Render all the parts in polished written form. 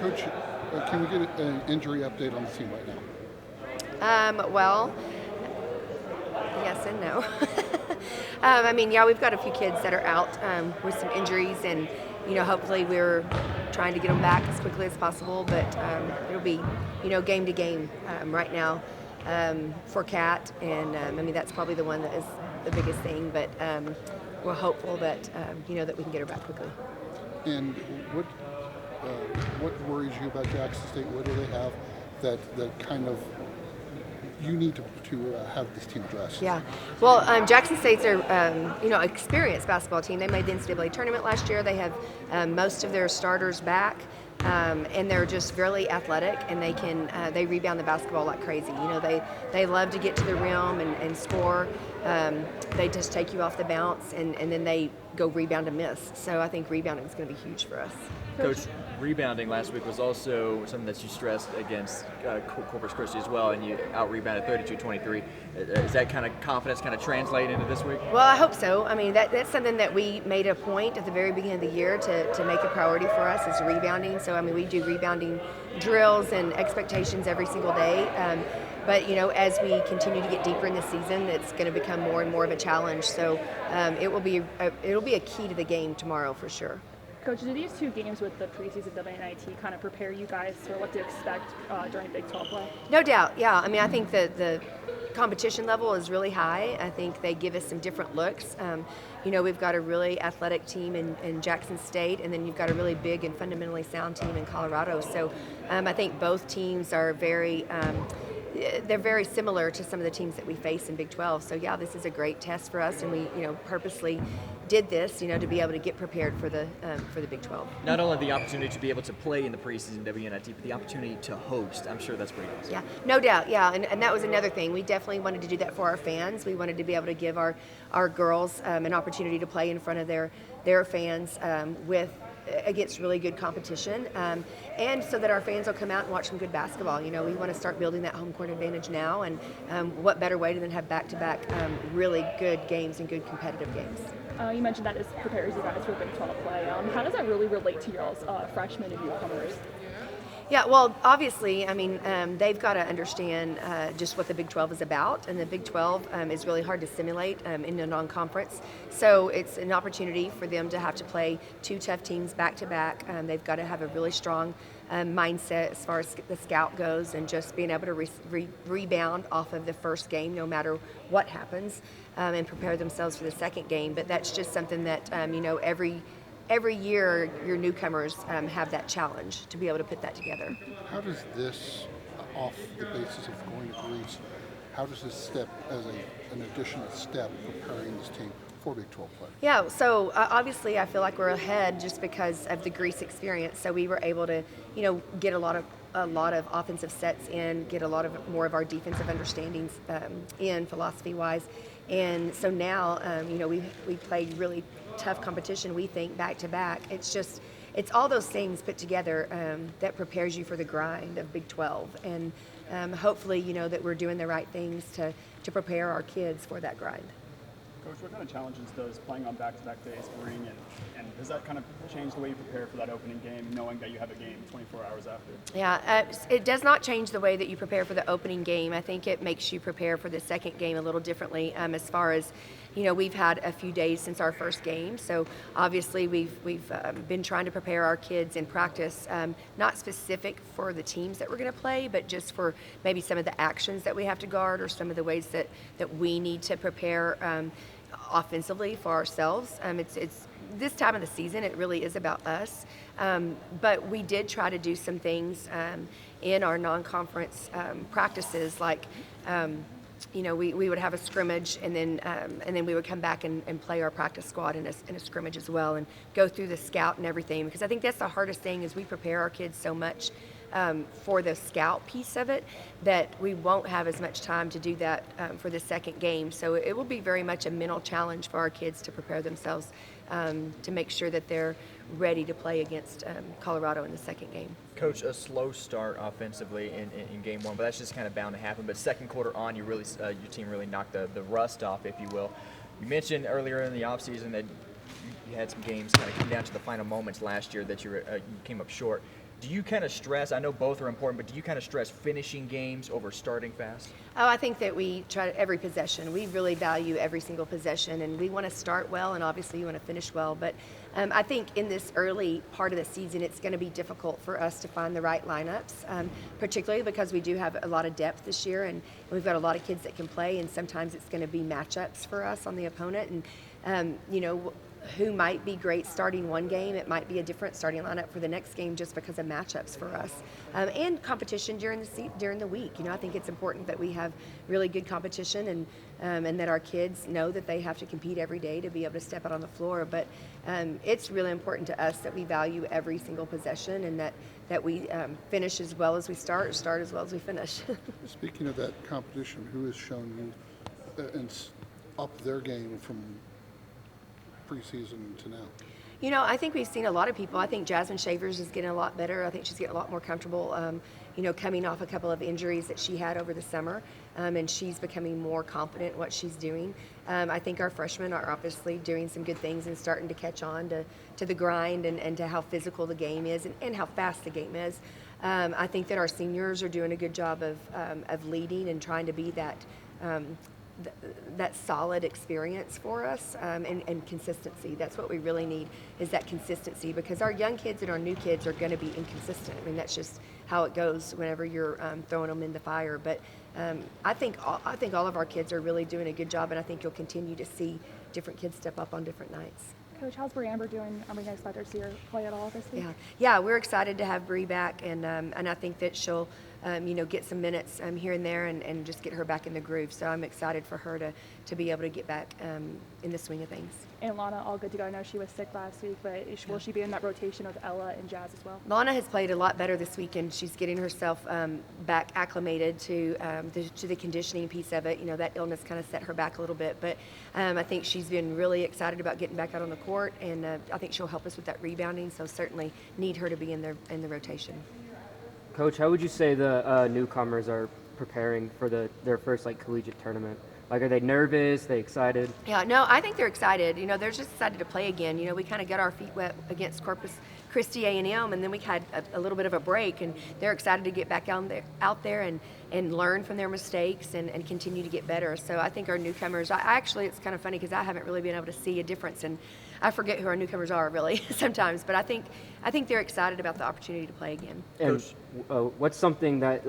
Coach, can we get an injury update on the team right now? Well, yes and no. I mean, yeah, we've got a few kids that are out with some injuries, and hopefully we're trying to get them back as quickly as possible. But it'll be, game to game right now for Cat, and I mean that's probably the one that is the biggest thing. But we're hopeful that that we can get her back quickly. And what worries you about Jackson State? What do they have that kind of you need to have this team address? Yeah, well, Jackson State's a experienced basketball team. They made the NCAA tournament last year. They have most of their starters back, and they're just really athletic, and they rebound the basketball like crazy. They love to get to the rim and score. They just take you off the bounce, and then they go rebound and miss. So I think rebounding is going to be huge for us. Coach, rebounding last week was also something that you stressed against Corpus Christi as well, and you out-rebounded 32-23. Is that kind of confidence kind of translate into this week? Well, I hope so. I mean, that's something that we made a point at the very beginning of the year to make a priority for us is rebounding. So, I mean, we do rebounding drills and expectations every single day. But, as we continue to get deeper in the season, it's going to become more and more of a challenge. So it'll be a key to the game tomorrow for sure. Coach, do these two games with the preseason WNIT kind of prepare you guys for what to expect during Big 12 play? No doubt, yeah. I mean, I think the competition level is really high. I think they give us some different looks. We've got a really athletic team in Jackson State, and then you've got a really big and fundamentally sound team in Colorado. So I think both teams are they're very similar to some of the teams that we face in Big 12. So yeah, this is a great test for us, and we purposely did this to be able to get prepared for the Big 12. Not only the opportunity to be able to play in the preseason WNIT, but the opportunity to host. I'm sure that's pretty awesome. Yeah, no doubt. Yeah, and that was another thing. We definitely wanted to do that for our fans. We wanted to be able to give our girls an opportunity to play in front of their fans against really good competition, and so that our fans will come out and watch some good basketball. We want to start building that home court advantage now, and what better way than have back-to-back really good games and good competitive games. You mentioned that this prepares you guys for Big 12 play. How does that really relate to y'all's freshmen and newcomers? Yeah, well, obviously, I mean, they've got to understand just what the Big 12 is about, and the Big 12 is really hard to simulate in a non-conference. So it's an opportunity for them to have to play two tough teams back-to-back. They've got to have a really strong mindset as far as the scout goes, and just being able to rebound off of the first game no matter what happens, and prepare themselves for the second game. But that's just something that, every year your newcomers have that challenge to be able to put that together. How does this, off the basis of going to Greece, how does this step as an additional step preparing this team for Big 12 play? Yeah, so obviously I feel like we're ahead just because of the Greece experience. So we were able to, get a lot of offensive sets in, get a lot of more of our defensive understandings in philosophy-wise. And so now, we played really tough competition, we think, back-to-back. It's all those things put together that prepares you for the grind of Big 12. And hopefully, that we're doing the right things to prepare our kids for that grind. Coach, what kind of challenges does playing on back-to-back days bring, and does that kind of change the way you prepare for that opening game, knowing that you have a game 24 hours after? Yeah, it does not change the way that you prepare for the opening game. I think it makes you prepare for the second game a little differently as far as, we've had a few days since our first game, so obviously we've been trying to prepare our kids in practice, not specific for the teams that we're going to play, but just for maybe some of the actions that we have to guard or some of the ways that we need to prepare offensively for ourselves. It's this time of the season, it really is about us, but we did try to do some things in our non-conference practices, like we would have a scrimmage, and then we would come back and play our practice squad in a scrimmage as well, and go through the scout and everything, because I think that's the hardest thing is we prepare our kids so much for the scout piece of it that we won't have as much time to do that for the second game. So it will be very much a mental challenge for our kids to prepare themselves to make sure that they're ready to play against Colorado in the second game. Coach, a slow start offensively in game one, but that's just kind of bound to happen. But second quarter on, your team really knocked the rust off, if you will. You mentioned earlier in the offseason that you had some games kind of come down to the final moments last year that you came up short. Do you kind of stress, I know both are important, but do you kind of stress finishing games over starting fast? Oh, I think that we try every possession. We really value every single possession, and we want to start well, and obviously you want to finish well. But I think in this early part of the season, it's going to be difficult for us to find the right lineups, particularly because we do have a lot of depth this year, and we've got a lot of kids that can play, and sometimes it's going to be matchups for us on the opponent. And, who might be great starting one game, it might be a different starting lineup for the next game just because of matchups for us, and competition during the week. I think it's important that we have really good competition and that our kids know that they have to compete every day to be able to step out on the floor. But it's really important to us that we value every single possession and that we finish as well as we start as well as we finish. Speaking of that competition, who has shown you and up their game from preseason to now? I think we've seen a lot of people. I think Jasmine Shavers is getting a lot better. I think she's getting a lot more comfortable, coming off a couple of injuries that she had over the summer, and she's becoming more confident in what she's doing. I think our freshmen are obviously doing some good things and starting to catch on to the grind and to how physical the game is and how fast the game is. I think that our seniors are doing a good job of leading and trying to be that solid experience for us, and consistency. That's what we really need, is that consistency, because our young kids and our new kids are going to be inconsistent. I mean, that's just how it goes whenever you're throwing them in the fire. But I think all of our kids are really doing a good job, and I think you'll continue to see different kids step up on different nights. Coach, how's Bree Amber doing? Are we excited to see her play at all this week? Yeah, we're excited to have Bree back, and I think that she'll get some minutes here and there and just get her back in the groove. So I'm excited for her to be able to get back in the swing of things. And Lana, all good to go. I know she was sick last week, but will she be in that rotation with Ella and Jazz as well? Lana has played a lot better this week, and she's getting herself back acclimated to the conditioning piece of it. That illness kind of set her back a little bit, but I think she's been really excited about getting back out on the court, and I think she'll help us with that rebounding. So certainly need her to be in the rotation. Coach, how would you say the newcomers are preparing for their first collegiate tournament? Are they nervous? They excited? Yeah, no, I think they're excited. They're just excited to play again. We kind of got our feet wet against Corpus Christi A&M, and then we had a little bit of a break, and they're excited to get back out there and learn from their mistakes and continue to get better. So I think our newcomers, actually, it's kind of funny because I haven't really been able to see a difference, and I forget who our newcomers are really sometimes, but I think they're excited about the opportunity to play again. And what's something that,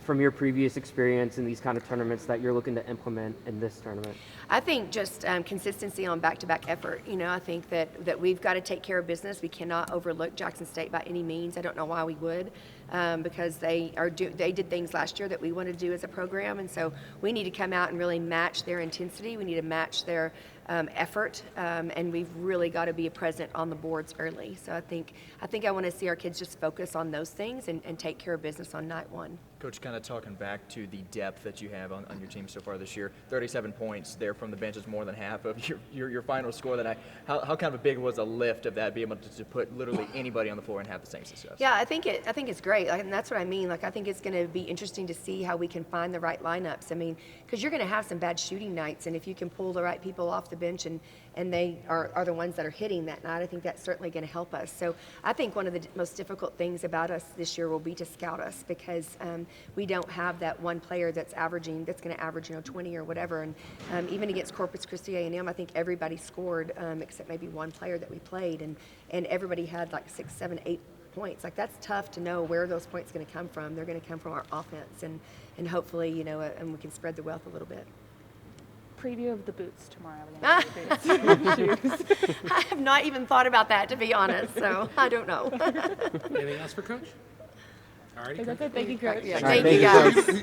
from your previous experience in these kind of tournaments, that you're looking to implement in this tournament? I think just consistency on back-to-back effort. I think that we've got to take care of business. We cannot overlook Jackson State by any means. I don't know why we would, because they did things last year that we want to do as a program, and so we need to come out and really match their intensity. We need to match their effort, and we've really got to be present on the boards early. So I think I want to see our kids just focus on those things and take care of business on night one. Coach, kind of talking back to the depth that you have on your team so far this year, 37 points there from the bench is more than half of your final score that night. How kind of a big was a lift of that, being able to put literally anybody on the floor and have the same success? Yeah, I think it's great, and that's what I mean. I think it's going to be interesting to see how we can find the right lineups. I mean, because you're going to have some bad shooting nights, and if you can pull the right people off the bench and they are the ones that are hitting that night, I think that's certainly going to help us. So I think one of the most difficult things about us this year will be to scout us, because we don't have that one player that's going to average 20 or whatever. And even against Corpus Christi A&M, I think everybody scored except maybe one player that we played, and everybody had 6, 7, 8 points. That's tough to know where those points are going to come from. They're going to come from our offense, and hopefully and we can spread the wealth a little bit. Preview of the boots tomorrow. Boots. I have not even thought about that, to be honest, so I don't know. Anything else for Coach? All righty. That's it. Thank you, Coach. Yeah, All right, thank you, thank you, guys. Coach.